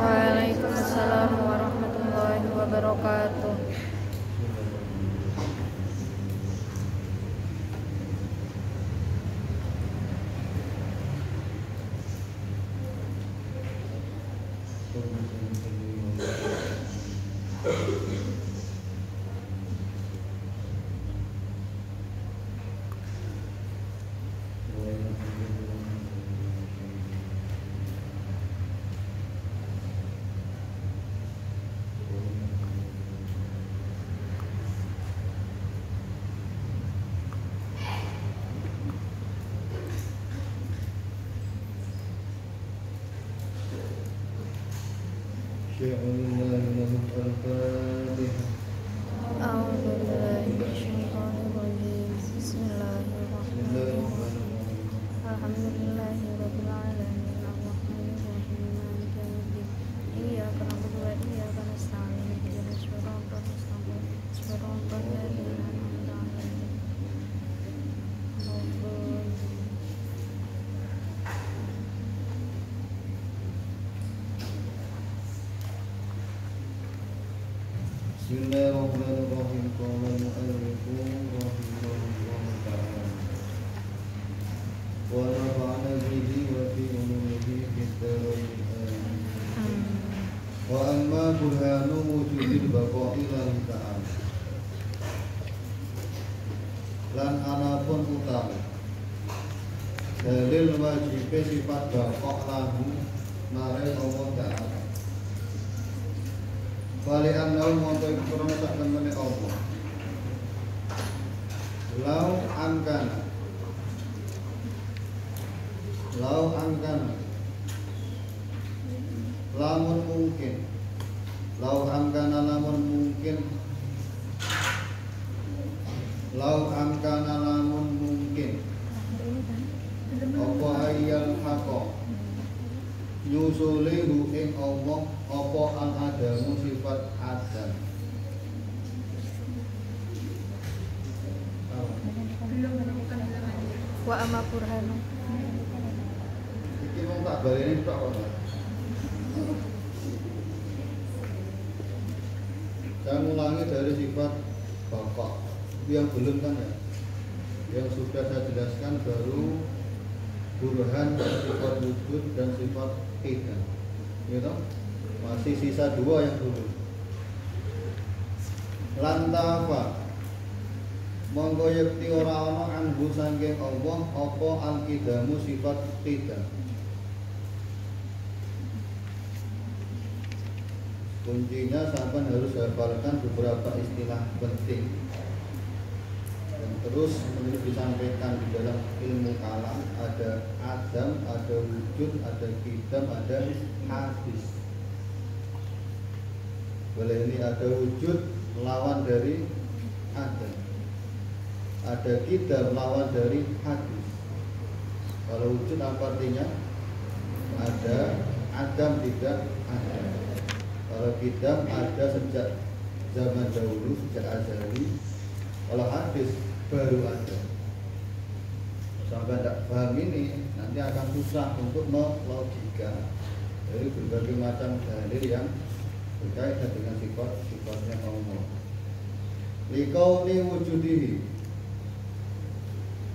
Waalaikumsalam warahmatullahi wabarakatuh. Bismillahirrahmanirrahim. Qala al-mu'allifu rahimahullahu ta'ala wa nafa'ana bihi wa fi ulumihi fid dharain amin. Wa amma burhanu wujudil baqa'i lillahi ta'ala. Lan anapun utawi dalil wajibe sifat baqa' lahu mare Allah ta'ala. Wali annau monto iku krana sak temene Allah. Lau angkana lamun mungkin lau angkana lamun mungkin apa ayal haqqa nyusulihu ing Allah apa al adamu sifat adam. Wa amma burhanu. Iki wong tak baleni tok kok. Saya ulangi dari sifat bapak yang belum kan ya. Yang sudah saya jelaskan baru burhan sifat wujud dan sifat tidak. Gitu? Masih sisa dua yang dulu. Lantafa monggo yekti ora ana anhu saking Allah apa al-qidamu sifat tidak. Kuncinya sampai harus hafalkan beberapa istilah penting yang terus menerus disampaikan di dalam ilmu kalam. Ada adam, ada wujud, ada qidam, ada hadis. Boleh ini ada wujud lawan dari adam, ada qidam lawan dari hadis. Kalau wujud apa artinya? Ada, adam tidak ada. Kalau qidam ada sejak zaman dahulu, sejak azali. Kalau hadis baru ada. Sampai tidak paham ini nanti akan susah untuk melogika dari berbagai macam dalil yang berkaitan dengan sifat-sifatnya Allah. Likauni wujudihi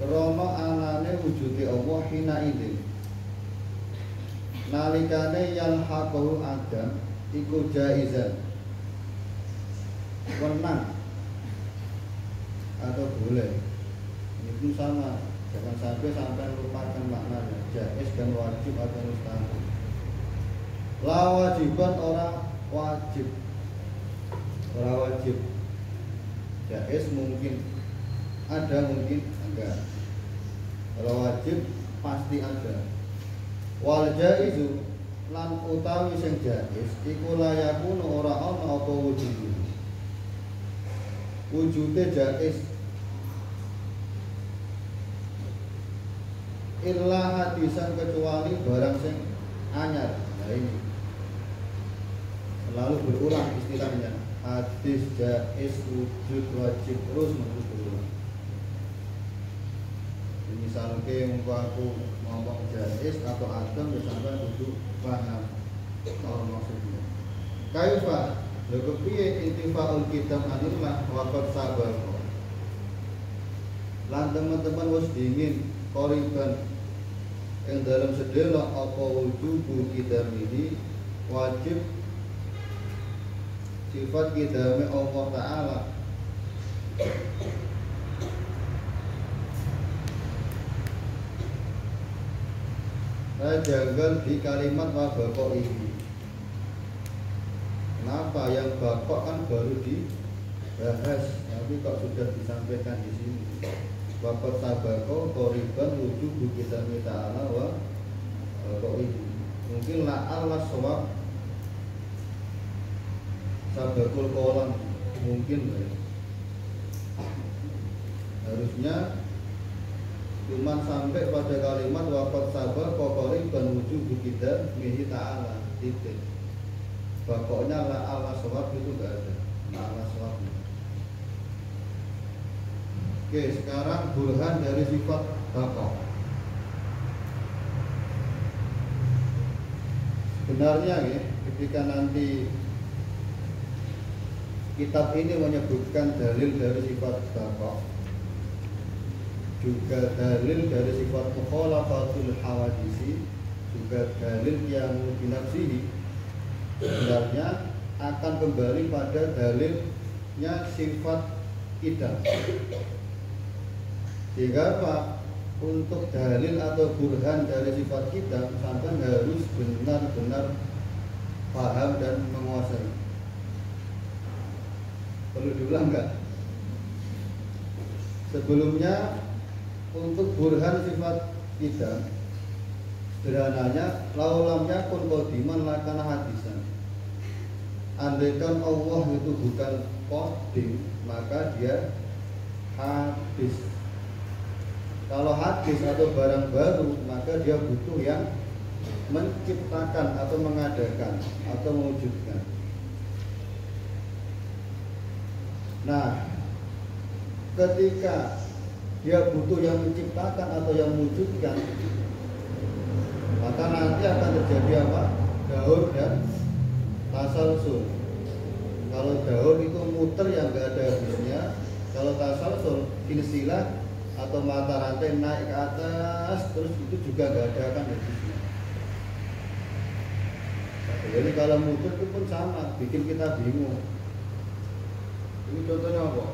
krana anane wujude Allah hina idin nalikane yalhaqahu Adam iku jaizan menang atau boleh itu sama, jangan sampai lupakan maknanya jaiz dan wajib atau mustahil. La wajiban orang wajib jaiz mungkin ada mungkin enggak, kalau wajib pasti ada. Wal jaizu lan utawi sing jaiz iku layakun ora ana apa wujude jaiz illa hadisan kecuali barang sing anyar. Nah ini selalu berulang istilahnya, hadis jaiz wujud wajib terus berulang. Misalnya aku ngomong jaiz atau adam ya sampai kudu paham kalau maksudnya. Kaifa lha kepiye intifaul kitab anillah waqad sabar. Lan teman-teman wis dingin koriban yang dalam sedela apa wujubu kitab ini wajib sifat kitab Allah Ta'ala. Janggal di kalimat wabakok ini. Kenapa yang bakok kan baru dibahas, tapi kok sudah disampaikan di sini. Bapak sabako koriban wujud kita ta'ala wa bakok ini. Mungkin la'allah sawab sabakul kolam mungkin harusnya cuman sampai pada kalimat wafat sabar kokori penuju kita mihi ta'ala titik. Pokoknya la ala sawab itu gak ada, la ala sawab. Oke, sekarang burhan dari sifat bakok. Sebenarnya ya, ketika nanti kitab ini menyebutkan dalil dari sifat bakok, juga dalil dari sifat mukhalafatul hawadisi, juga dalil yang binafsihi, sebenarnya akan kembali pada dalilnya sifat idam. Sehingga apa? Untuk dalil atau burhan dari sifat idam sampai harus benar-benar paham dan menguasai. Perlu diulang enggak? Sebelumnya untuk burhan sifat idam sederhananya laulamnya pun qadiman lakana hadisan. Andaikan Allah itu bukan qadim, maka dia hadis. Kalau hadis atau barang baru, maka dia butuh yang menciptakan atau mengadakan atau mewujudkan. Nah, ketika dia butuh yang menciptakan atau yang mewujudkan, maka nanti akan terjadi apa? Daur dan tasalsul. Kalau daur itu muter yang nggak ada habisnya. Kalau tasalsul silsilah atau mata rantai naik ke atas, terus itu juga nggak ada akan habisnya. Jadi kalau muter itu pun sama, bikin kita bingung. Ini contohnya apa?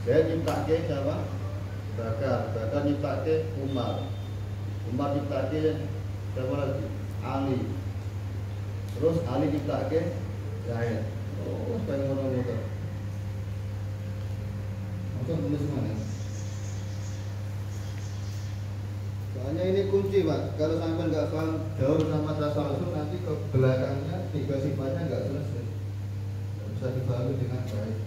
Saya nyiptakan siapa? Bakar nyiptake Umar nyiptake siapa lagi? Ali. Terus Ali nyiptake Zaid. Oh, pengen ngono-ngono. Maksud tulis mana? Soalnya ini kunci, Pak. Kalau sampai nggak paham daur sama tasalsul, nanti ke belakangnya tiga sifatnya nggak selesai, nggak bisa dipahami dengan baik.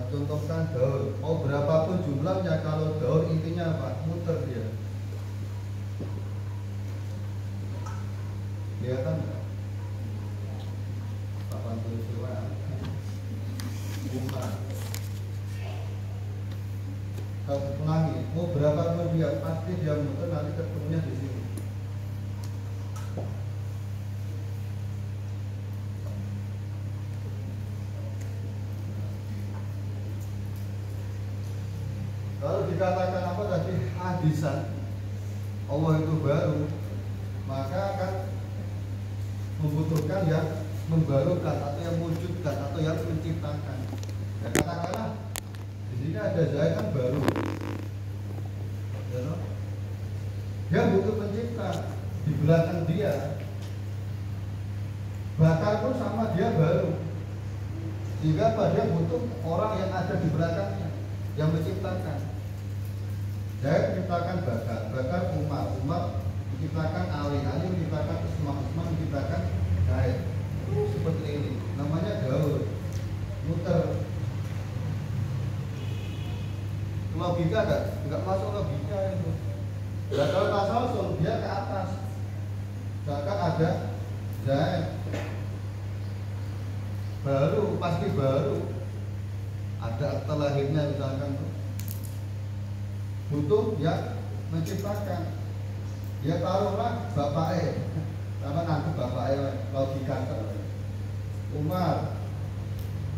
Contohkan daur, mau berapapun jumlahnya, kalau daur intinya apa? Muter dia. Kelihatan nggak? Papan tulis bukan. Kalau ulangi, mau berapapun dia, pasti dia muter, nanti ketemunya di sini. Kalau dikatakan apa tadi hadisan, Allah itu baru, maka akan membutuhkan yang membarukan atau yang mewujudkan atau yang menciptakan. Ya, katakanlah di sini ada Zaid kan baru, ya, no? Dia butuh pencipta di belakang dia. Bakar pun sama dia baru, sehingga dia butuh orang yang ada di belakangnya yang menciptakan. Zaid menciptakan Bakar, Bakar Umar menciptakan Ali menciptakan Usman menciptakan Zaid. Seperti ini, namanya gaul, muter. Logika enggak masuk logika itu. Nah, kalau tasalsul dia ke atas, bahkan ada Zaid baru, pasti baru, ada akta lahirnya misalkan, butuh yang menciptakan. Dia taruhlah bapaknya, sama nanti bapaknya logika. Umar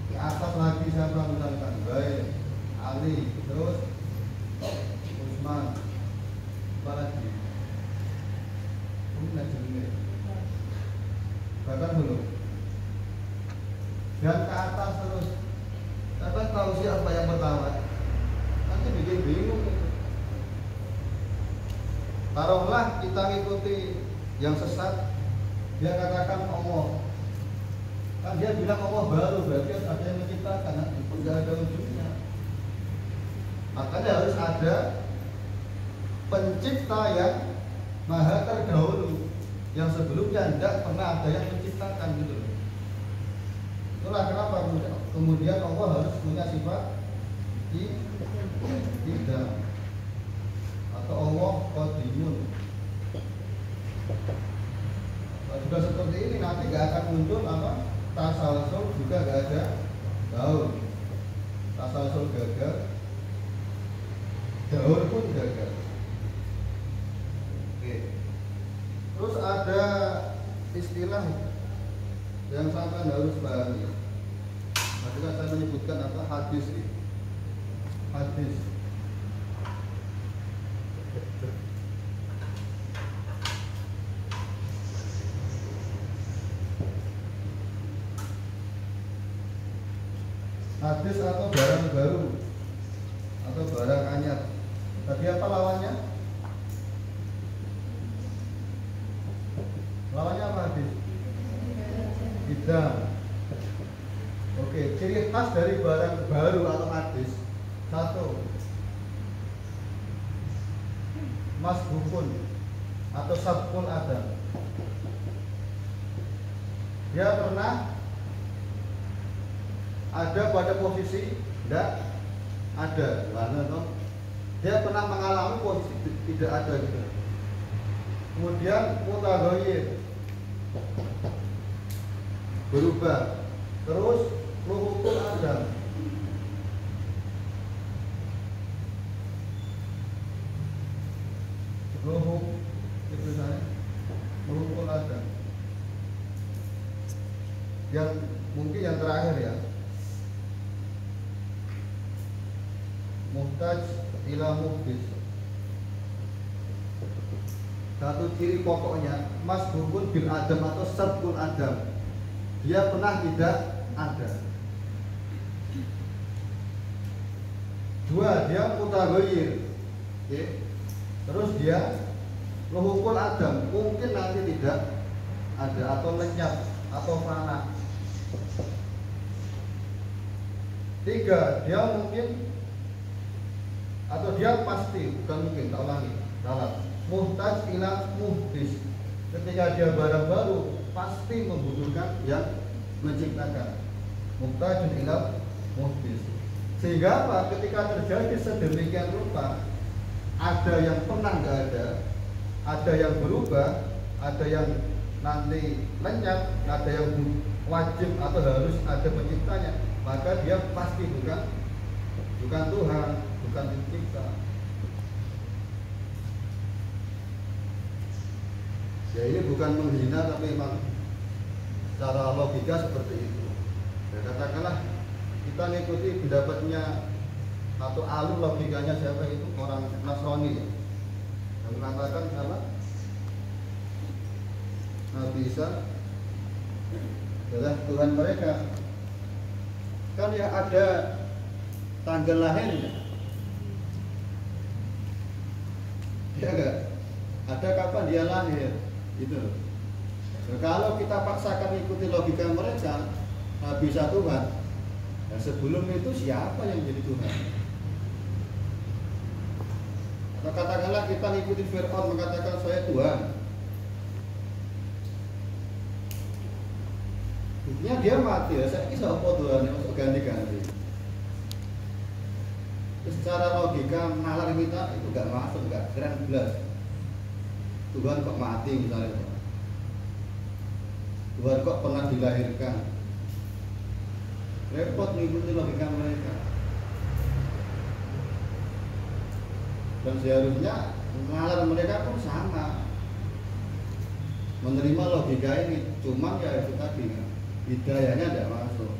ke atas lagi siapa misalkan, baik Ali, terus Usman, apa lagi? Ini jenis bahkan belum. Dan ke atas terus. Tapi tahu siapa yang pertama? Nanti bikin bingung. Taruhlah kita ngikuti yang sesat, dia katakan Allah. Kan dia bilang Allah baru, berarti ada yang menciptakan, tidak ada ujungnya. Makanya harus ada pencipta yang maha terdahulu, yang sebelumnya tidak pernah ada yang menciptakan gitu. Itulah kenapa kemudian Allah harus punya sifat tidak, atau Allah qadimun. Kalau sudah seperti ini nanti nggak akan muncul apa tasalsul, juga nggak ada gaul. Tasalsul gagal, gaul pun gagal. Oke. Terus ada istilah yang sampai harus pahami. Tadi kan saya menyebutkan apa hadis ini. Hadis. Hadis atau barang baru atau barang anyar. Tadi apa lawannya? Lawannya apa hadis? Bid'ah. Oke, ciri khas dari barang baru atau hadis. Satu, masbukun atau sabkun adam. Dia pernah ada pada posisi tidak ada, mana toh? Dia pernah mengalami posisi tidak ada gitu. Kemudian mutaghayyir, berubah, terus luhukul adam. Luhuk itu saya luhukul adam. Yang mungkin yang terakhir ya, muhtaj ila muhdis. Satu ciri pokoknya masbukun bil adam atau sabkun adam. Dia pernah tidak ada. Dua, dia mutaghayyir. Oke. Terus dia luhukul adam, mungkin nanti tidak ada atau lenyap atau fana. Tiga, dia mungkin atau dia pasti, bukan mungkin, tak ulangi, salah. Muhtaj ila muhdis. Ketika dia barang baru, pasti membutuhkan yang menciptakan. Muhtaj ila muhdis. Sehingga apa? Ketika terjadi sedemikian rupa, ada yang pernah nggak ada yang berubah, ada yang nanti lenyap, ada yang wajib atau harus ada penciptanya, maka dia pasti bukan Tuhan, bukan pencipta. Ya ini bukan menghina, tapi memang secara logika seperti itu. Ya, katakanlah kita mengikuti pendapatnya atau alim logikanya siapa itu orang Nasrani ya, yang mengatakan apa? Nabi Isa adalah Tuhan mereka. Kan ya ada tanggal lahirnya, ya enggak? Ada kapan dia lahir, itu. Nah, kalau kita paksakan ikuti logika mereka, Nabi Isa Tuhan. Nah, sebelum itu siapa yang jadi Tuhan? Atau katakanlah kita ikuti Fir'aun mengatakan saya Tuhan. Buktinya dia mati ya, saya kisah apa Tuhan yang masuk ganti-ganti. Terus secara logika nalar kita itu gak masuk, gak keren belas. Tuhan kok mati misalnya, Tuhan kok pernah dilahirkan. Repot mengikuti logika mereka. Dan seharusnya nalar mereka pun sama, menerima logika ini. Cuma ya itu tadi kan, hidayahnya tidak masuk.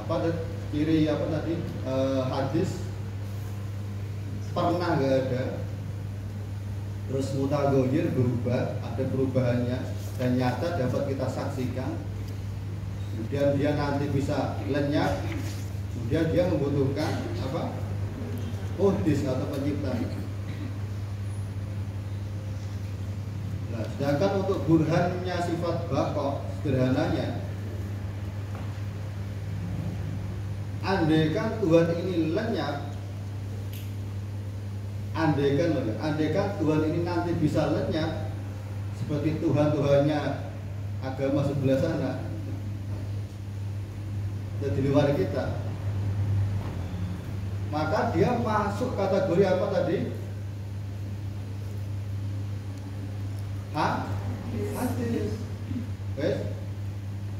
Apa ciri apa tadi hadis pernah gak ada, terus mutagoyir berubah, ada perubahannya dan nyata dapat kita saksikan. Kemudian dia nanti bisa lenyap, kemudian dia membutuhkan apa? Muhdis atau pencipta. Nah, sedangkan untuk burhannya sifat baqo, sederhananya, andaikan Tuhan ini lenyap, andaikan Tuhan ini nanti bisa lenyap seperti Tuhan-Tuhannya agama sebelah sana, dan di luar kita, maka dia masuk kategori apa tadi? Hadis.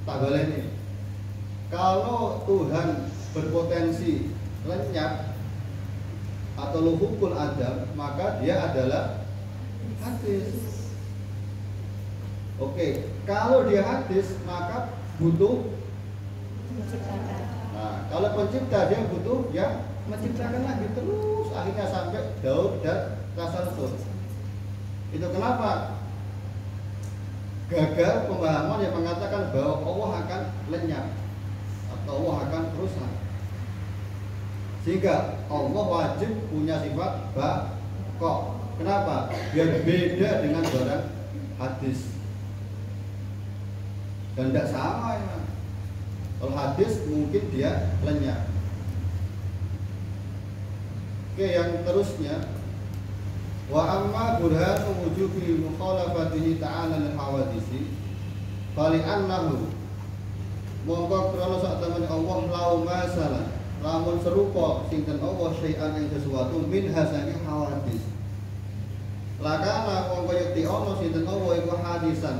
Tak boleh nih. Kalau Tuhan berpotensi lenyap atau luhukul adam, maka dia adalah hadis. Oke, kalau dia hadis maka butuh Menciptakan. Nah, kalau pencipta dia butuh yang menciptakan lagi terus akhirnya sampai Daud dan Tasalsul. Itu kenapa gagal pemahaman yang mengatakan bahwa Allah akan lenyap atau Allah akan rusak. Sehingga Allah wajib punya sifat baqo. Kenapa? Biar beda dengan barang hadis. Dan tidak sama ya. Kalau hadis mungkin dia lenyap. Oke, yang terusnya, wa amma burhan wujubi mukhalafatihi ta'ala lil hawadisi fali annahu mongko krana sak temene Allah lau masalah lamun serupa sinten Allah syai'an ing sesuatu min hasangi hawadis lakana mongko yekti ana sinten Allah iku hadisan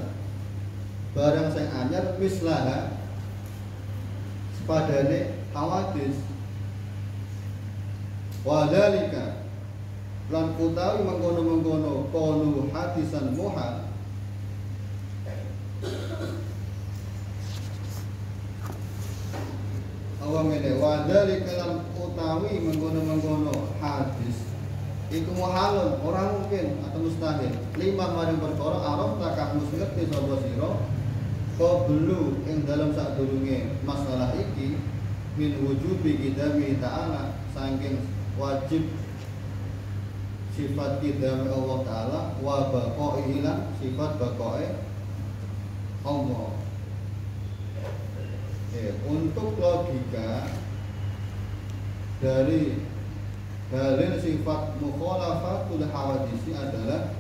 barang sing anyar mislaha sepadane hawadis wadhalika lan utawi mengkono-mengkono qalu hadisan muhal awang ngene wadhalika lan utawi mengkono-mengkono hadis iku muhalun ora mungkin atau mustahil lima maring perkara arep tak kamu ngerti sapa sira qablu ing dalam sadurunge masalah iki min wujubi kidami ta'ala saking wajib sifat kidami Allah Ta'ala wa baqa'i lan sifat baqa'i Allah. Untuk logika dari dalil sifat mukhalafatul hawadisi adalah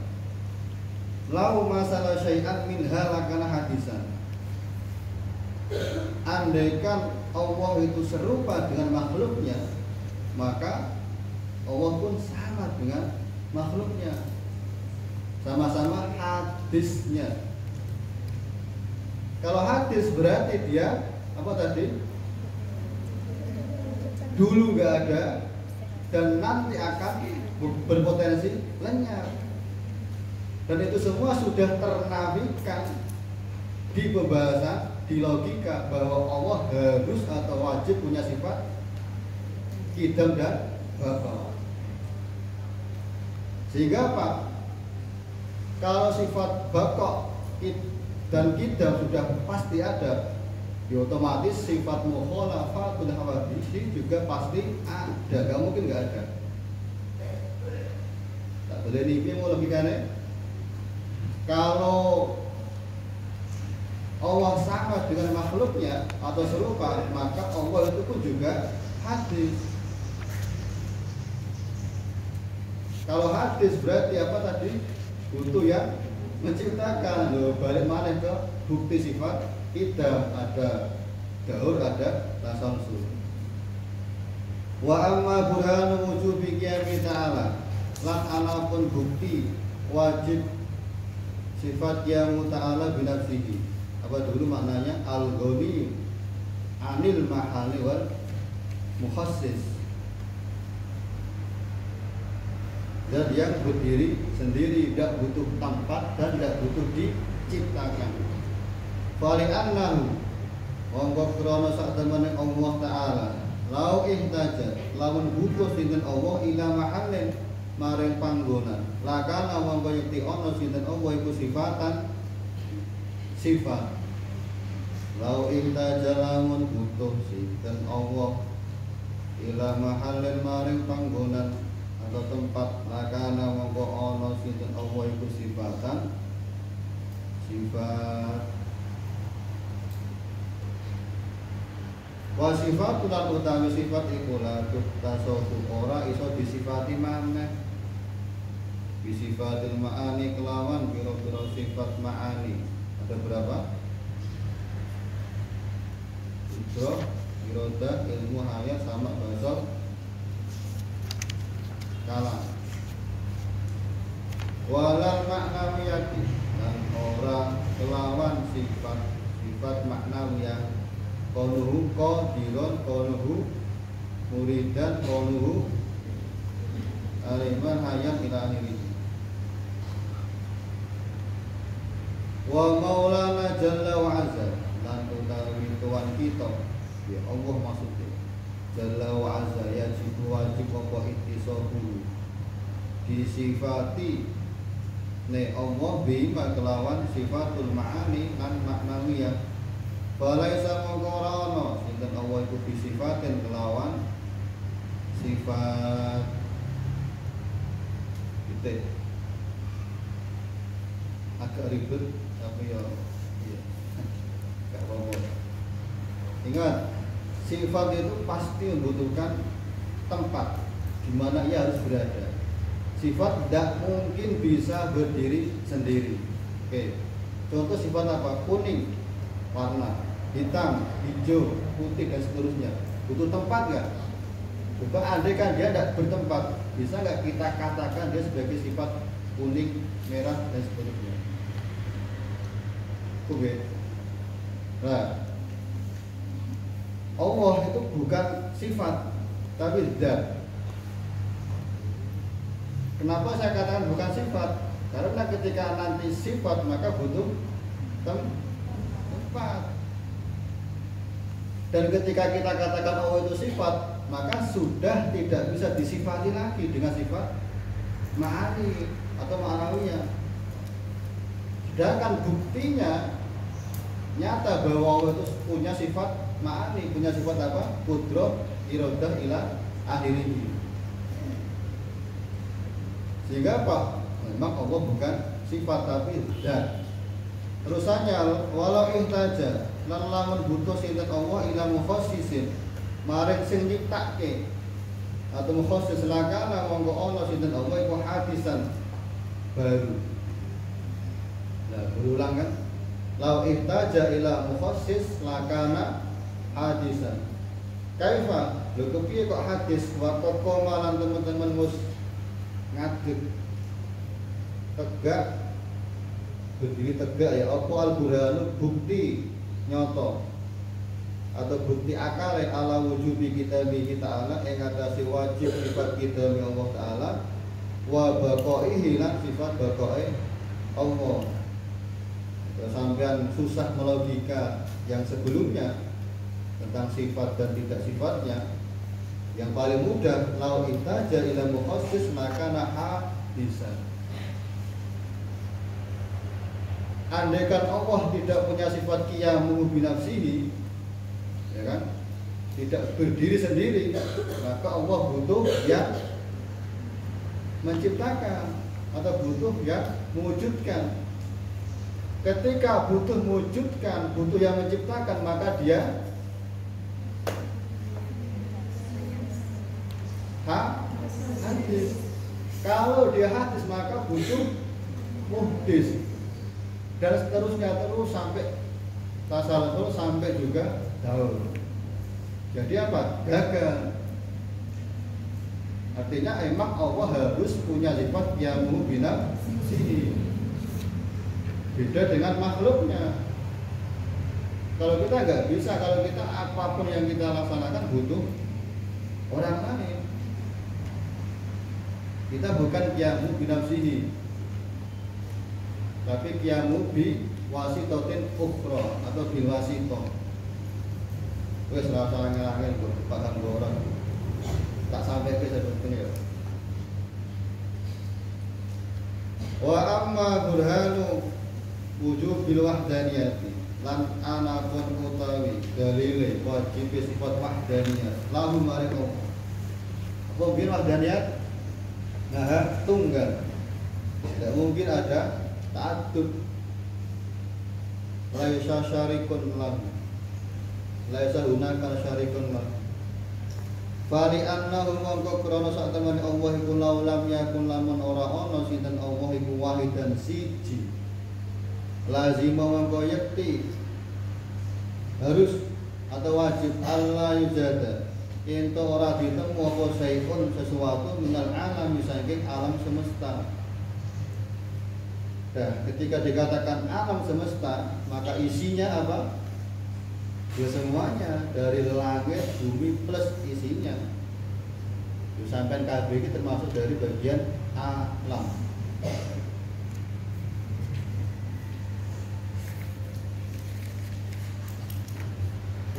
lau masalah syai'an minha lakana hadisan. Andaikan Allah itu serupa dengan makhluknya, maka Allah pun sama dengan makhluknya, sama-sama hadisnya. Kalau hadis berarti dia apa tadi? Dulu gak ada dan nanti akan berpotensi lenyap. Dan itu semua sudah ternafikan di pembahasan, di logika bahwa Allah harus atau wajib punya sifat qidam dan baqa. Sehingga apa? Kalau sifat baqa dan qidam sudah pasti ada, ya otomatis sifat mukhalafatul hawadits juga pasti ada, gak mungkin gak ada. Tak boleh nih mau logikanya. Kalau Allah sama dengan makhluknya atau serupa, maka Allah itu pun juga hadis. Kalau hadis berarti apa tadi? Butuh yang menciptakan. Loh, balik mana ke bukti sifat kita, ada daur, ada tasamsul. Wa amma burhanu wujubi qiyami ta'ala, lan anapun bukti wajib sifat qiyamu ta'ala binafsihi. Apa dulu maknanya? Al-ghani anil mahali wal mukhassis. Dan yang berdiri sendiri, tidak butuh tempat dan tidak butuh diciptakan. Fali'annahu monggo krana sak temene Allah Ta'ala lau ihtaja lamun butuh sinten Allah ila mahallin maring panggonan lakana monggo yekti ana sinten Allah iku sifatan sifat. Lau ihtaja lamun butuh sinten Allah ila mahallin maring panggonan atau tempat lakana monggo ana sinten Allah iku sifatan sifat. Wa sifat lan utawi sifat iku la tasofu ora iso disifati maneh bisifatil ma'ani kelawan pira-pira sifat ma'ani. Ada berapa? Idrok, iroda, ilmu, hayat, sama, basar, kalam. Walal maknawiyati dan ora kelawan sifat maknawiyah. Qaluhu qadiron, qaluhu muridan, qaluhu aliman hayat ila akhirih. Wa maulana jalla wa azza lan utawi tuan kita ya Allah maksudnya jalla wa azza yajib wajib apa ittisafu disifati ne Allah bima kelawan sifatul ma'ani lan maknawiyah. Falaisa mongkorana sinten Allah iku disifatin kelawan sifat titik. Agak ribet tapi ya iya. Gak apa-apa. Ingat, sifat itu pasti membutuhkan tempat di mana ia harus berada. Sifat tidak mungkin bisa berdiri sendiri. Oke. Contoh sifat apa? Kuning, warna, hitam, hijau, putih dan seterusnya. Butuh tempat nggak? Coba andai kan dia tidak bertempat, bisa nggak kita katakan dia sebagai sifat kuning, merah dan seterusnya? Oke. Nah, Allah itu bukan sifat, tapi zat. Kenapa saya katakan bukan sifat? Karena ketika nanti sifat maka butuh tempat. Dan ketika kita katakan Allah itu sifat, maka sudah tidak bisa disifati lagi dengan sifat ma'ani atau ma'anawiyah. Sedangkan buktinya nyata bahwa Allah itu punya sifat ma'ani, punya sifat apa? Qudrah, iradah ila akhirih. Sehingga apa? Memang Allah bukan sifat tapi zat. Terusannya walau ihtaja lan lamun butuh sinten Allah ila mukhassisin maring sing nyiptake atau mukhassis lakana monggo ana sinten Allah iku hadisan baru. Nah, berulang kan? Lau ihtaja ila mukhassis lakana hadisan. Kaifa? Lho kepiye kok hadis wa qoma lan teman-teman mus ngadeg tegak berdiri tegak ya apa al-burhanu bukti nyoto atau bukti akal ala wujubi kita ta'ala yang atasi wajib sifat kita Allah ta'ala wa baqaihi lan sifat baqai Allah. Kalau sampean susah melogika yang sebelumnya tentang sifat dan tidak sifatnya, yang paling mudah lau ihtaja ila mukhassis maka naha bisa. Andaikan Allah tidak punya sifat qiyamu binafsihi, ya kan? Tidak berdiri sendiri, maka Allah butuh yang menciptakan atau butuh yang mewujudkan. Ketika butuh mewujudkan, butuh yang menciptakan, maka dia hadis. Kalau dia hadis maka butuh muhdis. Dan seterusnya terus sampai tasalsul sampai juga daur. Jadi apa? Gagal. Artinya emang Allah harus punya sifat qiyamu binafsihi. Beda dengan makhluknya. Kalau kita nggak bisa, kalau kita apapun yang kita laksanakan butuh orang lain. Kita bukan qiyamu binafsihi, tapi qiyamu bi wasitotin ukhra atau bil wasito. Wes rasa angel-angel kok paham orang. Tak sampai ke sebetulnya. Wa amma burhanu wujubil wahdaniyati lan ana pun utawi dalile wajib sifat wahdaniyah lahum marikum. Apa bin wahdaniyat? Nah, tunggal. Tidak mungkin ada ta'addud. Laisa syarikun lahu. Laisa hunaka syarikun lahu. Fali annahu mongko krana sak temene Allah iku laulam yakun lamun ora ana sinten Allah iku wahid dan siji. Lazima mongko yakti harus atau wajib Allah yujada ento ora ditemu apa saipun sesuatu minal alam saking alam semesta. Nah, ketika dikatakan alam semesta, maka isinya apa? Ya semuanya, dari langit, bumi plus isinya. Sampai KB ini termasuk dari bagian alam.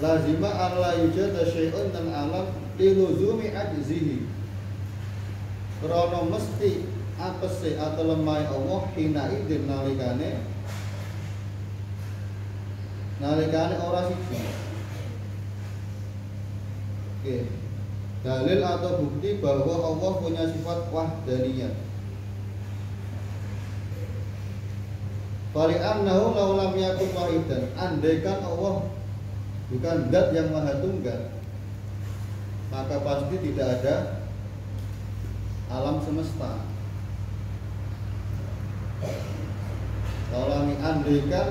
Lazima alla yujada syai'un dan alam liluzumi ajzihi. Krono mesti apese atau lemah Allah hina idin nalikane ora siji. Oke. Dalil atau bukti bahwa Allah punya sifat wahdaniyah. Fali annahu law lam yakun wahidan, andaikan Allah bukan zat yang maha tunggal, maka pasti tidak ada alam semesta. Kalau andaikan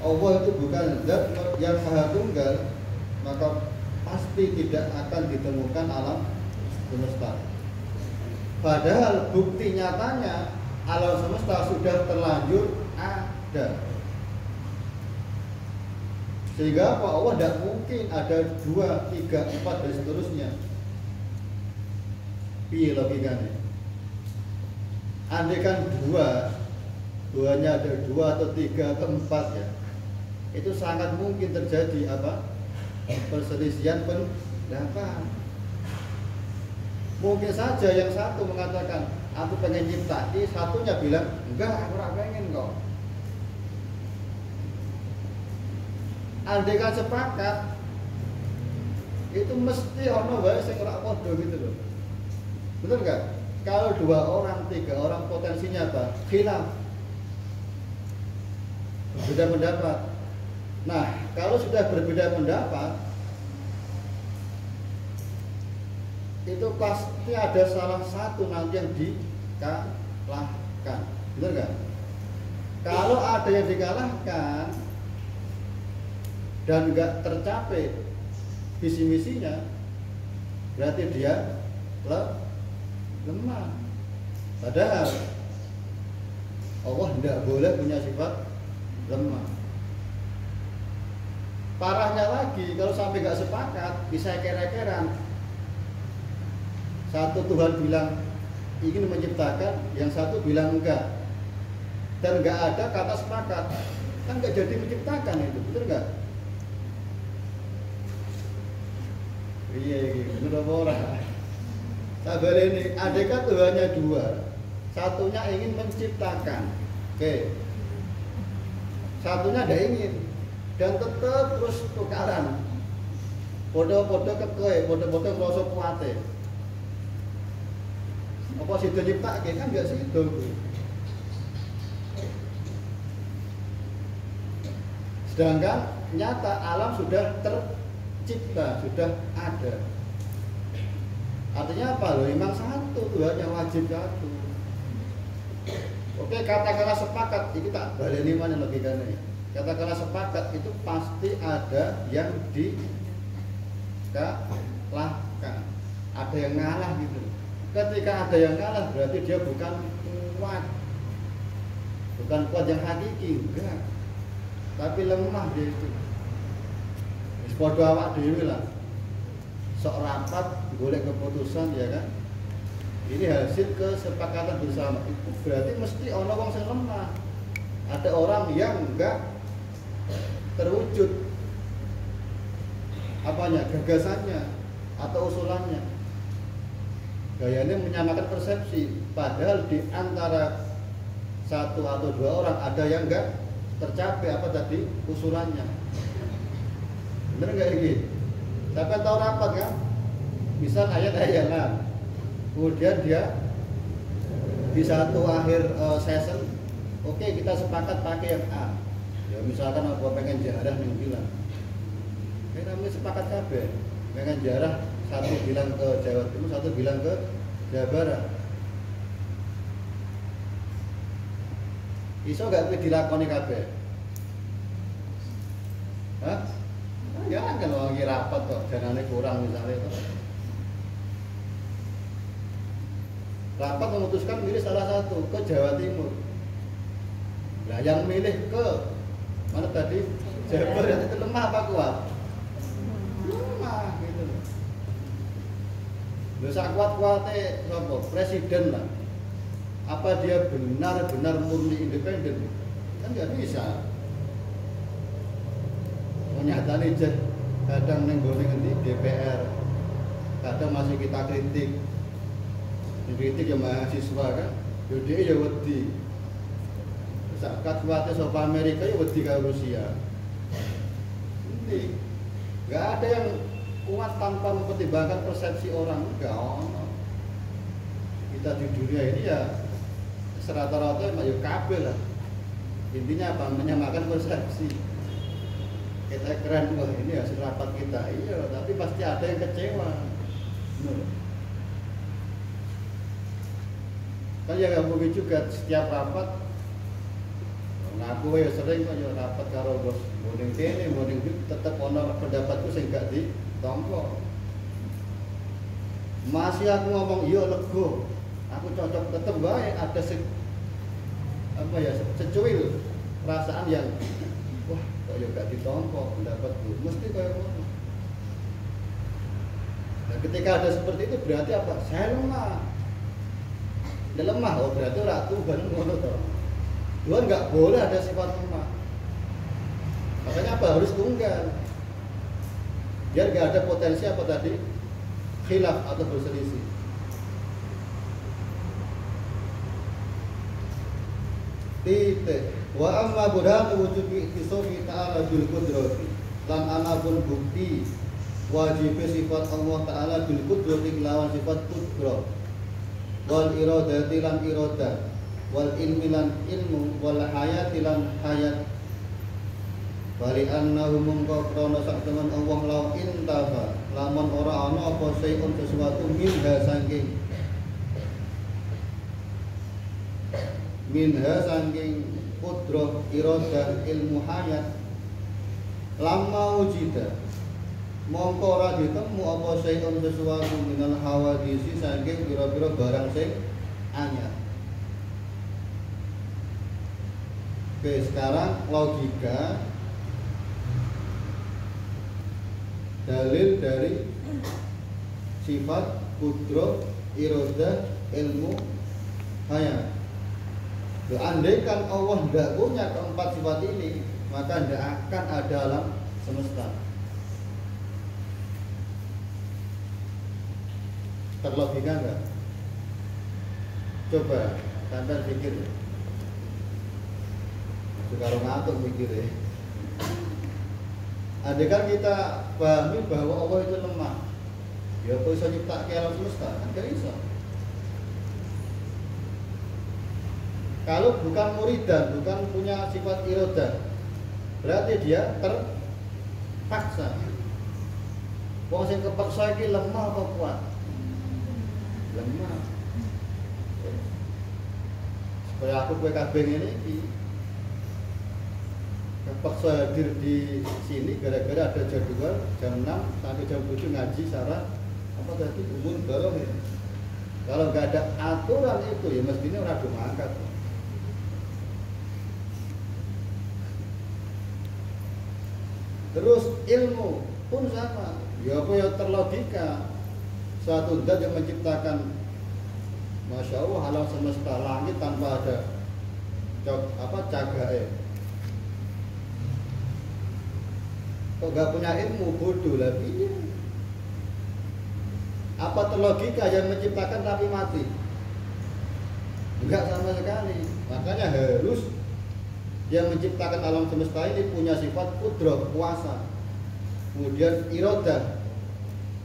Allah itu bukan zat yang maha tunggal, maka pasti tidak akan ditemukan alam semesta. Padahal bukti nyatanya alam semesta sudah terlanjur ada. Sehingga apa? Allah tidak mungkin ada 2, 3, 4 dan seterusnya. Piye logikanya? Andaikan duanya ada 2 atau 3 atau 4 ya, itu sangat mungkin terjadi apa? Perselisihan pendapat. Mungkin saja yang satu mengatakan aku pengen cipta, satunya bilang enggak, aku ora pengen kok. Andaikan sepakat, itu mesti ono wae sing ora padha gitu loh. Betul enggak? Kalau 2 orang, 3 orang potensinya apa? Khilaf. Berbeda pendapat. Nah, kalau sudah berbeda pendapat, itu pasti ada salah satu nanti yang dikalahkan. Benar nggak? Kalau ada yang dikalahkan dan nggak tercapai visi misinya, berarti dia lemah. Padahal Allah tidak boleh punya sifat lemah. Parahnya lagi, kalau sampai nggak sepakat, bisa kere-keran. Satu Tuhan bilang ingin menciptakan, yang satu bilang enggak. dan nggak ada kata sepakat, kan nggak jadi menciptakan itu, betul nggak? Iya, benar apa orang? Sabar ini, andai kan Tuhannya dua, satunya ingin menciptakan, oke, satunya tidak ingin, dan tetap terus tukaran, podo-podo kekeh, podo-podo ngerasa kuate. Apa situ nyiptake kan nggak situ. Sedangkan nyata alam sudah tercipta, sudah ada. Artinya apa loh? Memang satu, Tuhan yang wajib satu. Oke, katakanlah sepakat, itu tak baleni mana logikanya. Katakanlah sepakat itu pasti ada yang dikalahkan, ada yang ngalah gitu. Ketika ada yang ngalah berarti dia bukan kuat yang hakiki, enggak, tapi lemah dia itu. Sepodo awak dewi lah, sok rapat golek keputusan ya kan. Ini hasil kesepakatan bersama. Itu berarti mesti ono wong sing lemah. Ada orang yang enggak terwujud apanya, gagasannya atau usulannya. Gayanya menyamakan persepsi, padahal di antara satu atau dua orang ada yang enggak tercapai apa tadi usulannya. Bener nggak ini? Sampai tahu rapat kan? Misal ayat-ayatan, kemudian dia di satu akhir session, oke, kita sepakat pakai yang A. Ya misalkan aku pengen jarah yang bilang, kami sepakat kabeh, pengen jarah, satu bilang ke Jawa Timur, satu bilang ke Jawa Barat. Iso gak kuwi dilakoni kabeh? Hah? Ya kan kalau lagi rapat kok, jangan kurang misalnya itu. Rapat memutuskan milih salah satu ke Jawa Timur. Nah yang milih ke mana tadi? Jawa Barat itu lemah apa kuat? Lemah gitu. Dosa kuat-kuatnya apa? Presiden lah. Apa dia benar-benar murni independen? Kan nggak bisa. Menyatakan aja kadang nenggone di DPR, kadang masih kita kritik. Kritik ya mahasiswa kan, jadi ya wedi. Saat kuatnya soal Amerika ya wedi ke Rusia. Ini nggak ada yang kuat tanpa mempertimbangkan persepsi orang, enggak ono. Kita di dunia ini ya serata-rata ya kabel lah. Intinya apa? Menyamakan persepsi. Kita keren, wah ini hasil rapat kita, iya, tapi pasti ada yang kecewa. Kan ya nggak mungkin juga setiap rapat. Aku ya sering kok ya rapat karo bos, morning kene, morning itu tetap ono pendapatku sing gak ditompo. Masih aku ngomong iya lego, aku cocok tetep bae ada apa ya secuil perasaan yang wah kok ya gak ditompo pendapatku, mesti kayak ngono. Nah, ketika ada seperti itu berarti apa? Saya lemah. Dia lemah, oh berarti ora Tuhan ngono to. Tuhan nggak boleh ada sifat lemah. Makanya apa? Harus tunggal. Biar nggak ada potensi apa tadi? Khilaf atau berselisih. Titik. Wa amma budhatu wujubi ikhtisari ta'ala bil qudrati. Lan anapun bukti wajib sifat Allah Ta'ala bil qudrati lawan sifat qudrah. Wal iradati lan iradah, wal ilmi lan ilmu, wal hayati lan hayat. Bali annahu mungko krana sak temen Allah law intafa, lamun ora ana apa sayun sesuatu minha saking qudrah iradah ilmu hayat lama wujida mongko ora ditemu apa sayun sesuatu minal hawadisi saking pira-pira barang sing anyar. Oke, sekarang logika dalil dari sifat qudrah iradah ilmu hayat. Loh, andaikan Allah tidak punya keempat sifat ini, maka tidak akan ada alam semesta. Terlogika enggak? Coba sampai pikir. Sekarang ngantuk mikir ya. Andaikan kita pahami bahwa Allah itu lemah, ya apa bisa nyipta alam semesta? Kan gak bisa. Kalau bukan muridan, bukan punya sifat irodah, berarti dia terpaksa. Wong sing kepaksa iki lemah apa kuat? Lemah. Supaya aku kowe kabeh ngene iki kepaksa hadir di sini gara-gara ada jadwal jam 6 sampai jam 7 ngaji secara apa tadi umum baru ya. Kalau nggak ada aturan itu ya mestinya orang mangkat. Terus ilmu pun sama, ya apa ya terlogika. Suatu zat yang menciptakan, masya Allah, alam semesta langit tanpa ada cagae. Kok gak punya ilmu, bodoh lah iya. Apa terlogika yang menciptakan tapi mati? Enggak sama sekali. Makanya harus yang menciptakan alam semesta ini punya sifat kudrah, kuasa. Kemudian irodah,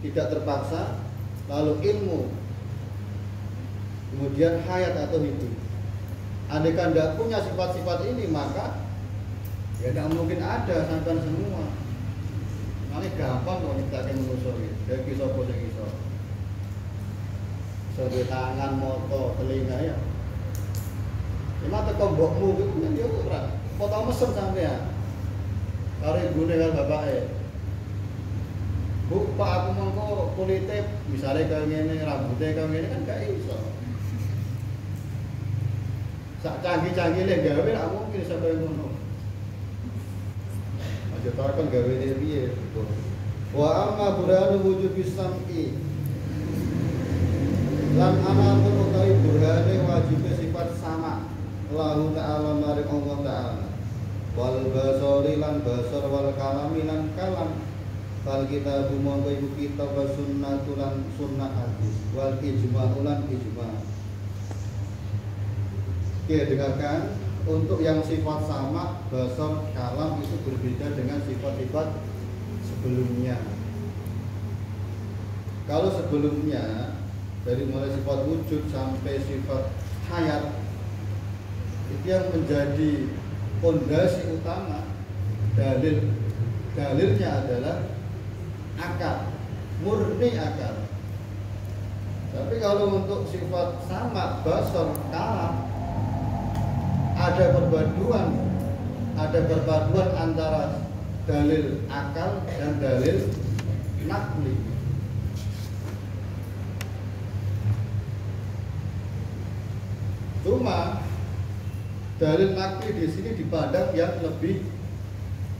tidak terpaksa. Lalu ilmu. Kemudian hayat atau hidup. Andaikan tidak punya sifat-sifat ini, maka ya tidak mungkin ada sampai semua. Nanti gampang kalau menciptakan manusia ini. Dari kisah-kisah kisah. Sebagai tangan, moto, telinga ya. Cuma teko mbokmu itu kan dia ora. Foto mesem sampean. Karo ibune karo bapake. Bu, Pak aku mengko kulite misale kaya ngene, rambutnya kaya ngene kan gak iso. Sak canggih-canggih le gawe ora mungkin sampai ngono. Aja takon gawe piye. Wa amma burhanu wujubis sam'i. Lan ana pun utawi burhane wajib sifat sama. Allahu ta'ala maring Allah ta'ala wal basari lan basar wal kalami lan kalam fal kita bumangko iku kitab wa sunnatu lan sunnah hadis wal ijma' lan ijma'. Oke, dengarkan. Untuk yang sifat sama basar kalam itu berbeda dengan sifat-sifat sebelumnya. Kalau sebelumnya dari mulai sifat wujud sampai sifat hayat itu yang menjadi fondasi utama, dalilnya adalah akal, murni akal. Tapi kalau untuk sifat sama, basar, kalam, ada perpaduan antara dalil akal dan dalil nakli. Cuma dalil nakli di sini dipandang yang lebih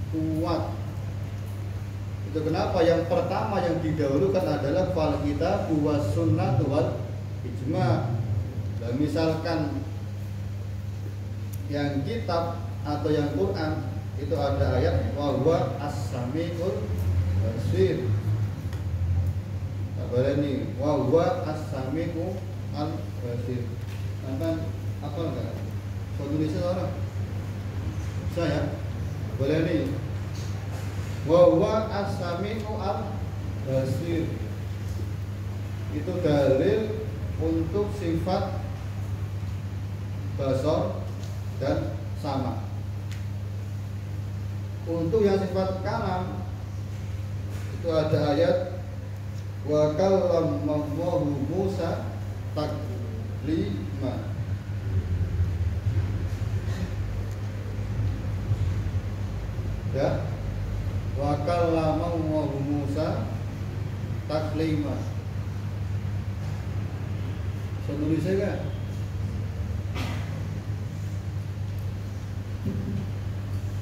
kuat. Itu kenapa yang pertama yang didahulukan adalah fal kitab wa sunnah wal ijma'. Dan misalkan yang kitab atau yang Quran itu ada ayat wa huwa as-sami'ul basir. Tabarani wa huwa as-sami'u al-basir. Apa enggak? Indonesia orang saya boleh nih wa huwa as-sami'u al-basir. Itu dalil untuk sifat basar dan sama. Untuk yang sifat kalam itu ada ayat wa kallamahu Musa taklima. Ya, wa kallamahu Musa taklima. Nulisnya kan?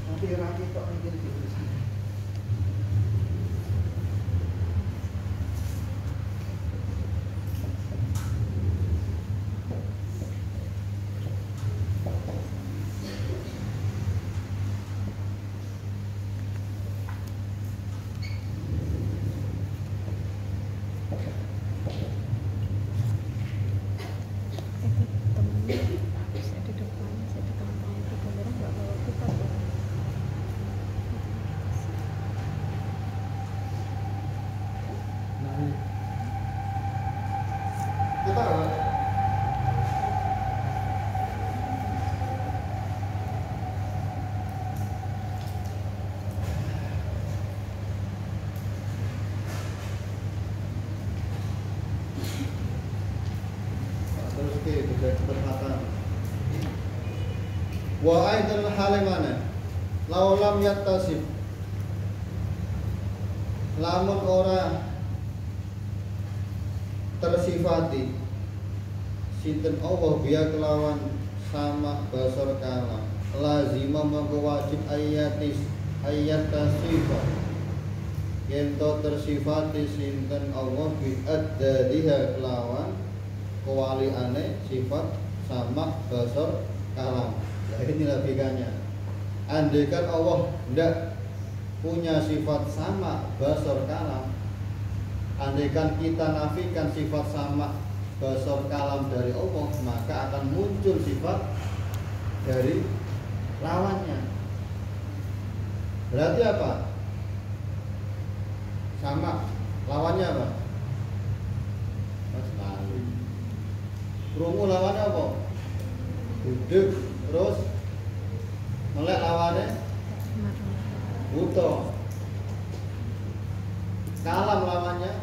Nanti rakyat kok mikir gitu. Wa aidan halimana laulam yattasib, lamun ora tersifati sinten Allah biya kelawan sama basar kalam lazima mangko wajib ayat tasifat yento tersifati sinten Allah bi adzadiha kelawan kewaliane sifat sama basar kalam. Nah, ini logikanya. Andaikan Allah tidak punya sifat sama basar kalam, andaikan kita nafikan sifat sama basar kalam dari Allah, maka akan muncul sifat dari lawannya. Berarti apa? Sama lawannya apa? Mas lalu. Krungu lawannya apa? Duduk. Terus melek lawannya buta. Kalam lawannya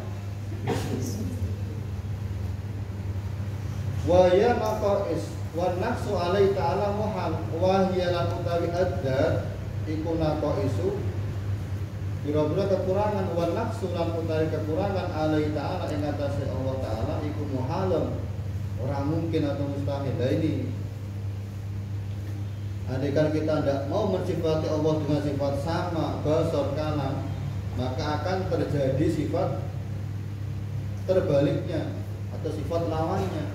wa ya maqais wa nafsu alaihi ta'ala muhal wa hiya lan utawi adad iku naqaisu pira-pira kekurangan wa nafsu lan utawi kekurangan alaihi ta'ala ing atase Allah taala iku muhalem, ora mungkin atau mustahil. Lah ini andaikan kita tidak mau mensifati Allah dengan sifat sama basar kalam, maka akan terjadi sifat terbaliknya atau sifat lawannya,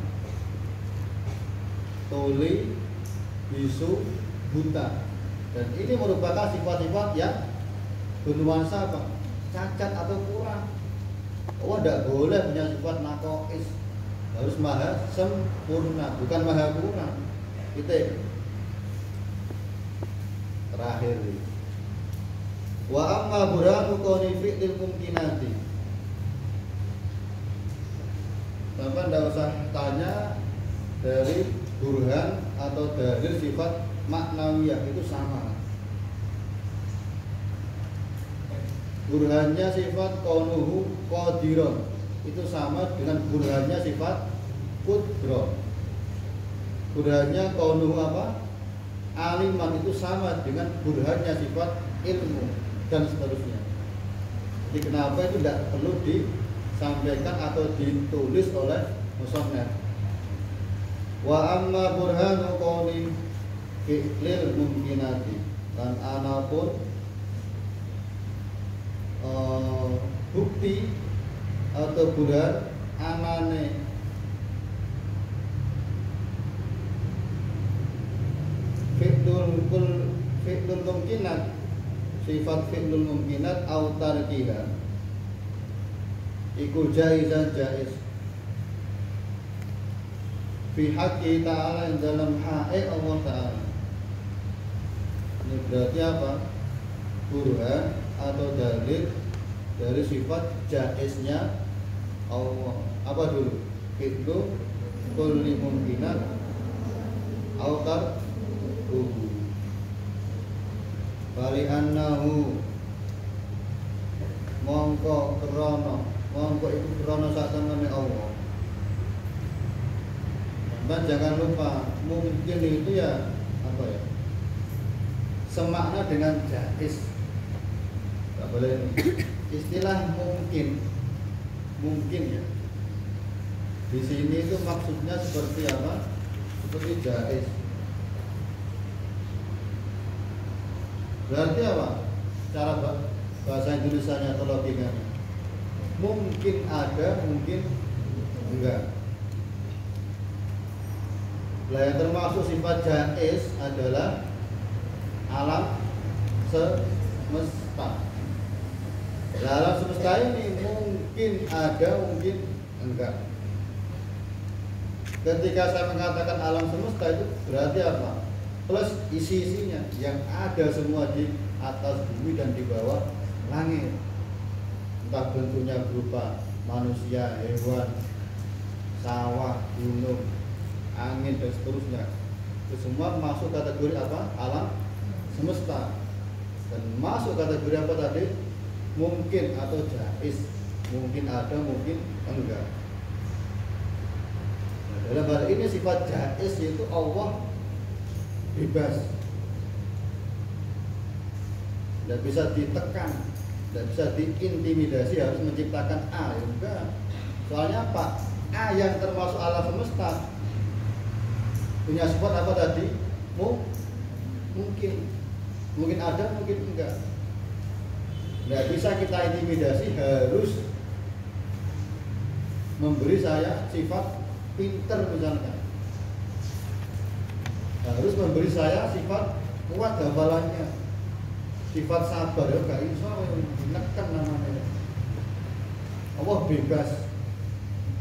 tuli, bisu, buta. Dan ini merupakan sifat-sifat yang bernuansa apa? Cacat atau kurang. Allah tidak boleh punya sifat naqais, harus maha sempurna, bukan maha kurang. Itu terakhir. Wa amma burhanu kauni fi'lil mumkinati. Sampai tidak usah tanya dari burhan atau dalil sifat maknawiyah, itu sama. Burhannya sifat kaunuhu qadiron itu sama dengan burhannya sifat qudro. Burhannya kaunuhu apa? Aliman itu sama dengan burhannya sifat ilmu dan seterusnya. Jadi kenapa itu tidak perlu disampaikan atau ditulis oleh musannaf. Wa amma burhanu qauli fi'lil mumkinati, dan anapun bukti atau burhan anane fi'lul mumkinat, sifat fi'lul mumkinat au tarkiha iku jaizan jaiz fi haqqi ta'ala, yang dalam hak Allah Ta'ala. Ini berarti apa? Burhan atau dalil dari sifat jaiznya Allah. Apa dulu? Fi'lu kulli mumkinat au tarkuhu bali annahu mongko iku krana sak temene Allah. Dan jangan lupa, mungkin itu ya apa ya, semakna dengan jaiz. Tidak boleh istilah mungkin ya. Di sini itu maksudnya seperti apa? Seperti jaiz. Berarti apa? Cara bahasa Indonesianya atau logikanya? Mungkin ada, mungkin enggak. Nah, yang termasuk sifat jaiz adalah alam semesta. Nah, alam semesta ini mungkin ada, mungkin enggak. Ketika saya mengatakan alam semesta itu berarti apa? Plus isi-isinya yang ada semua di atas bumi dan di bawah langit. Entah bentuknya berupa manusia, hewan, sawah, gunung, angin dan seterusnya. Itu semua masuk kategori apa? Alam semesta. Dan masuk kategori apa tadi? Mungkin atau jaiz. Mungkin ada, mungkin enggak. Nah, dalam hal ini sifat jaiz yaitu Allah bebas, tidak bisa ditekan, tidak bisa diintimidasi, harus menciptakan A. Ya enggak. Soalnya apa? A yang termasuk alam semesta punya sifat apa tadi? Mungkin ada, mungkin enggak. Tidak bisa kita intimidasi, harus memberi saya sifat pinter misalkan, harus memberi saya sifat kuat hafalannya, sifat sabar. Ya gak bisa, menekan namanya. Allah bebas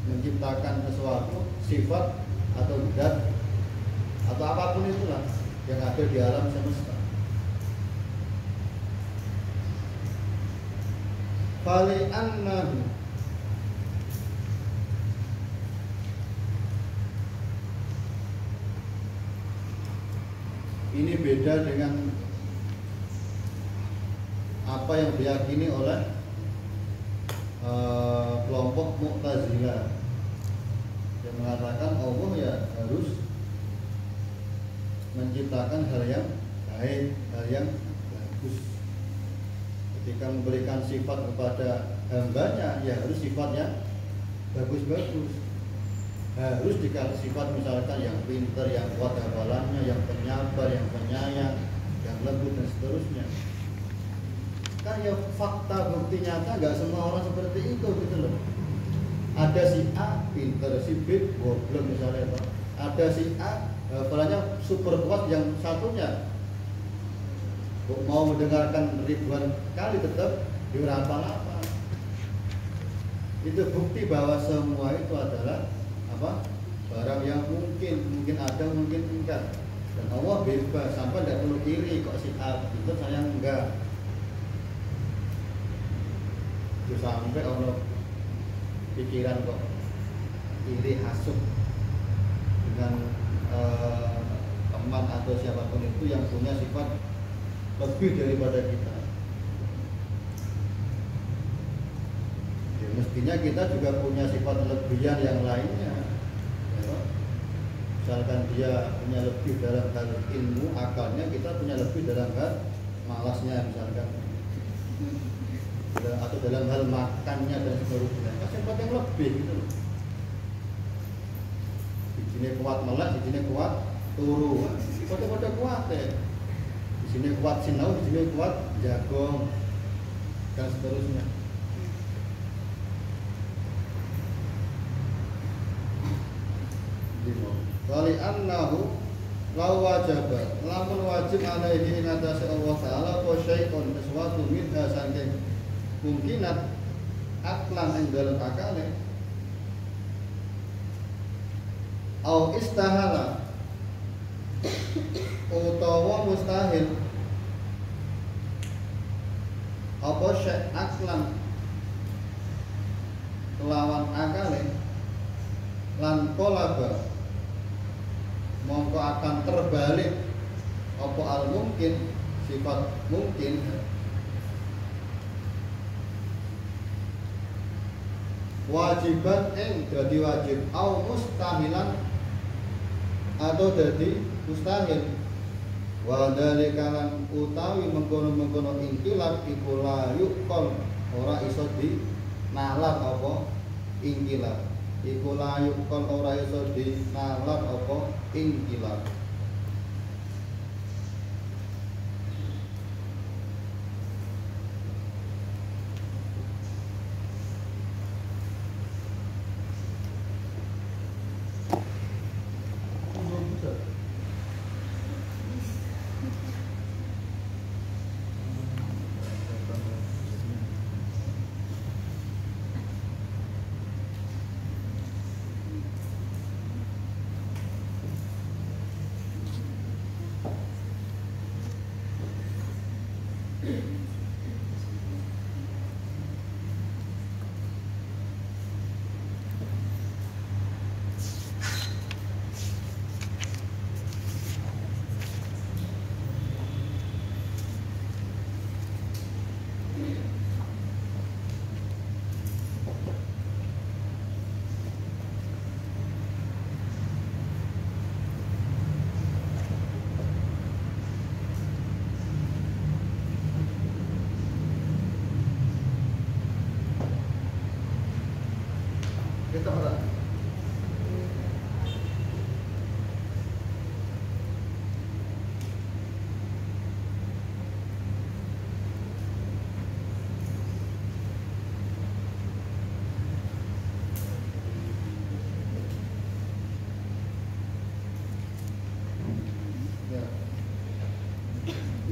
menciptakan sesuatu, sifat atau zat atau apapun itulah yang ada di alam semesta. Fali annahu ini beda dengan apa yang diyakini oleh kelompok Mu'tazilah yang mengatakan Allah ya harus menciptakan hal yang baik, hal yang bagus. Ketika memberikan sifat kepada hambanya, ya harus sifat yang bagus-bagus. Harus dikasih sifat misalkan yang pintar, yang kuat hafalannya, yang penyabar, yang penyayang, yang lembut dan seterusnya. Kan ya fakta bukti nyata nggak semua orang seperti itu gitu loh. Ada si A pintar, si B goblok misalnya, ada si A hafalannya super kuat, yang satunya mau mendengarkan ribuan kali tetap dirapal-rapal. Itu bukti bahwa semua itu adalah apa? Barang yang mungkin ada, mungkin enggak. Dan Allah bebas, sampai tidak perlu iri kok si A itu saya enggak. Itu sampai Allah pikiran kok iri hasut dengan teman atau siapapun itu yang punya sifat lebih daripada kita. Ya, mestinya kita juga punya sifat lebihan yang lainnya. Ya, misalkan dia punya lebih dalam hal ilmu, akalnya, kita punya lebih dalam hal malasnya misalkan, atau dalam hal makannya dan seterusnya. Sifat yang lebih gitu loh. Di sini kuat melek, di sini kuat turu, kode-kode kuat ya. Di sini kuat sinau, di sini kuat jagung dan seterusnya. Wali annahu law wajaba, lamun wajib alaihi ing atase Allah taala apa syai'un sesuatu min saking mungkinat aklan ing dalem akale au istahala utawa mustahil apa syai' aklan kelawan akale lan kolaba mongko akan terbalik apa al mungkin sifat mungkin wajiban dadi wajib au mustahilan atau dadi mustahil wa dzalika lan utawi mengkono-mengkono ingkilab iku la yuqal ora iso di nalar apa ingkilab iku la yuqal ora iso di nalar apa ingkilab.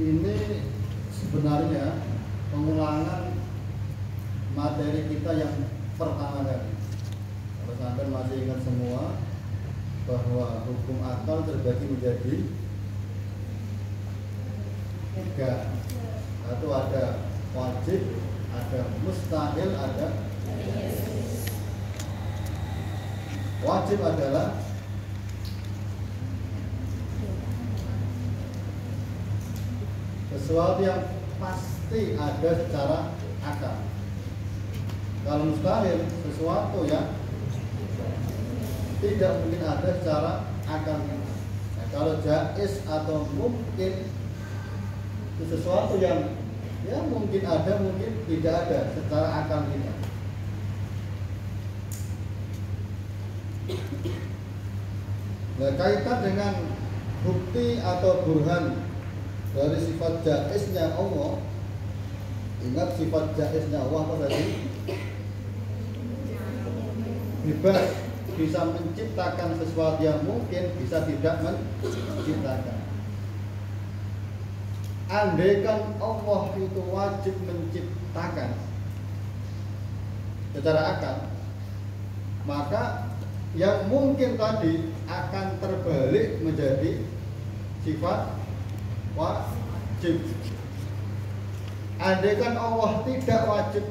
ini sebenarnya pengulangan materi kita yang pertama kali. Kalau sampai masih ingat semua bahwa hukum akal terbagi menjadi 3. Satu ada wajib, ada mustahil, ada wajib adalah sesuatu yang pasti ada secara akal. Kalau mustahil sesuatu yang tidak mungkin ada secara akal. Nah, kalau jaiz atau mungkin itu sesuatu yang ya mungkin ada, mungkin tidak ada secara akal kita. Nah, kaitan dengan bukti atau burhan dari sifat jaiznya Allah. Ingat sifat jaiznya Allah apa tadi? Bebas, bisa menciptakan sesuatu yang mungkin, bisa tidak menciptakan. Andaikan Allah itu wajib menciptakan secara akal, maka yang mungkin tadi akan terbalik menjadi sifat wajib. Andaikan Allah tidak wajib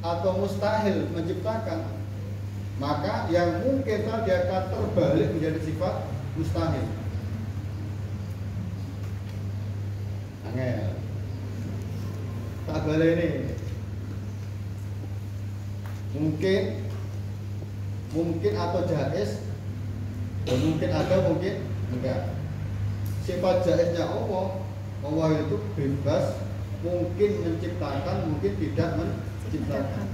atau mustahil menciptakan, maka yang mungkin tadi akan terbalik menjadi sifat mustahil. Angel. Tak boleh ini. Mungkin atau jaiz, dan mungkin ada, mungkin enggak. Sifat jaiznya Allah itu bebas, mungkin menciptakan, mungkin tidak menciptakan.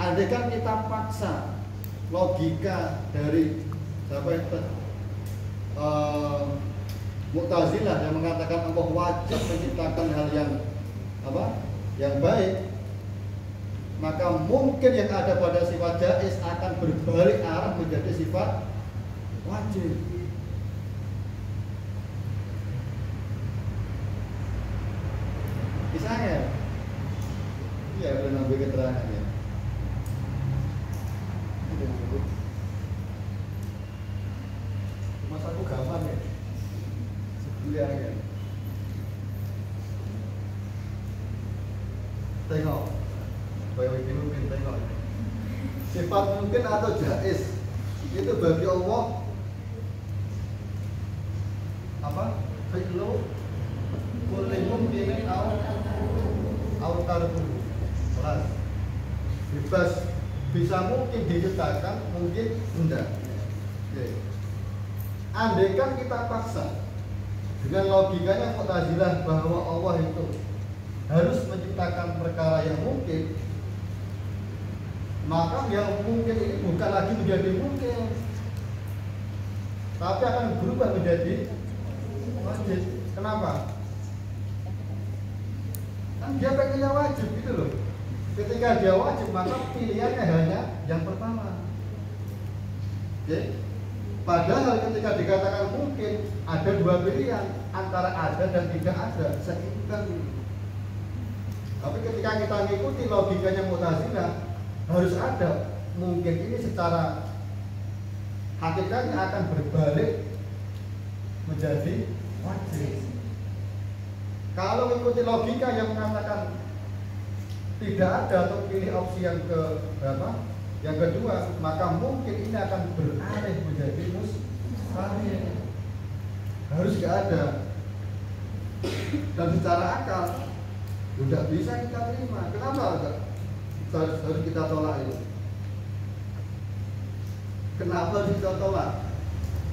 Andaikan kita paksa logika dari Mu'tazilah yang mengatakan Allah wajib menciptakan hal yang baik, maka mungkin yang ada pada sifat jaiz akan berbalik arah menjadi sifat wajib. Misalnya, iya udah ngambil keterangan ya. Cuma satu gambar ya. Lihat ya. Tengok. Baik ini mungkin tengok. Sifat mungkin atau jaiz itu bagi Allah apa? Fi'lu kulli mumkinin au tarku. Bebas, bisa mungkin diciptakan, mungkin enggak. Oke. Andaikan kita paksa dengan logikanya Mu'tazilah bahwa Allah itu harus menciptakan perkara yang mungkin, maka yang mungkin ini bukan lagi menjadi mungkin, tapi akan berubah menjadi wajib. Kenapa? Kan dia pengennya wajib gitu loh. Ketika dia wajib, maka pilihannya hanya yang pertama. Oke? Padahal ketika dikatakan mungkin, ada dua pilihan, antara ada dan tidak ada, seimbang. Tapi ketika kita mengikuti logikanya Mu'tazilah, harus ada. Mungkin ini secara hakikatnya akan berbalik menjadi wajib. Kalau mengikuti logika yang mengatakan tidak ada atau pilih opsi yang yang kedua, maka mungkin ini akan beralih menjadi mustahil. Harus gak ada. Dan secara akal tidak bisa kita terima. Kenapa harus kita tolak itu? Kenapa harus kita tolak?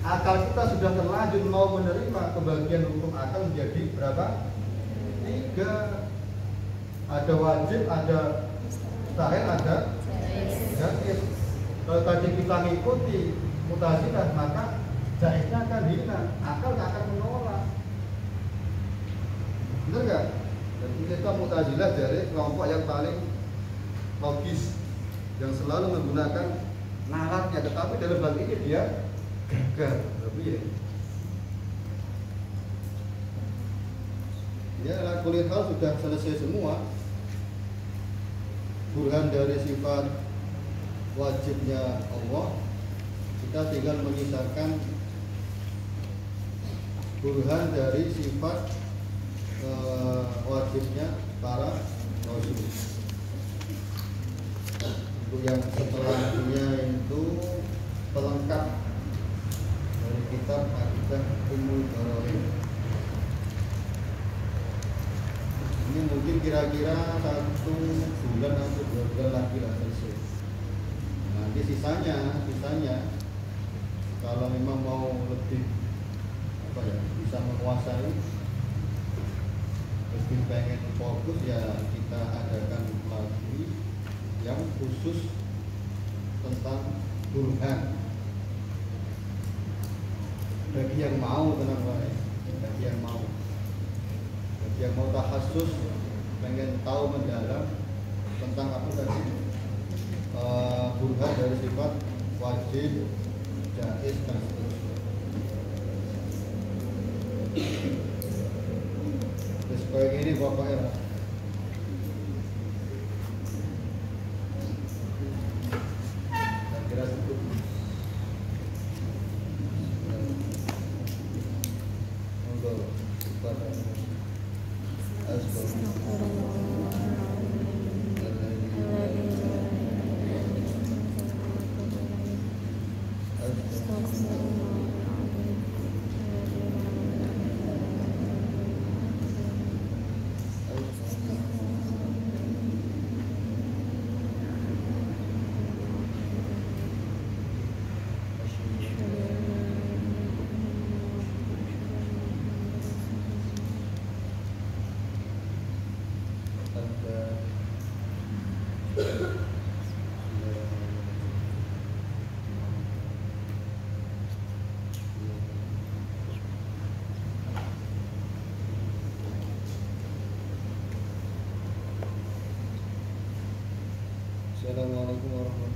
Akal kita sudah terlanjur mau menerima kebagian hukum akal menjadi berapa? 3. Ada wajib, ada mustahil, ada jaiz. Kalau tadi kita mengikuti Mu'tazilah, maka jaiznya akan hilang, akal akan menolak. Benar nggak? Dan kita Mu'tazilah dari kelompok yang paling logis, yang selalu menggunakan nalarnya, tetapi dalam hal ini dia gagal. Tapi ya, Ya, ala kulli hal sudah selesai semua. Burhan dari sifat wajibnya Allah, kita tinggal menyisakan burhan dari sifat wajibnya para rasul. Untuk yang setelahnya itu pelengkap dari kitab Aqidah Ummul Barahin. Ini mungkin kira-kira 1 bulan atau 2 bulan lagi lah selesai. Nanti sisanya kalau memang mau lebih bisa menguasai, lebih pengen fokus, ya kita adakan lagi yang khusus tentang burhan. Bagi yang mau, tenang baik, bagi yang mau tahassus, pengen tahu mendalam tentang apa tadi, burhan dari sifat wajib, jaiz dan seterusnya. Terus kayak gini pokoknya. Saya kira cukup. Monggo kepada Assalamualaikum warahmatullahi wabarakatuh.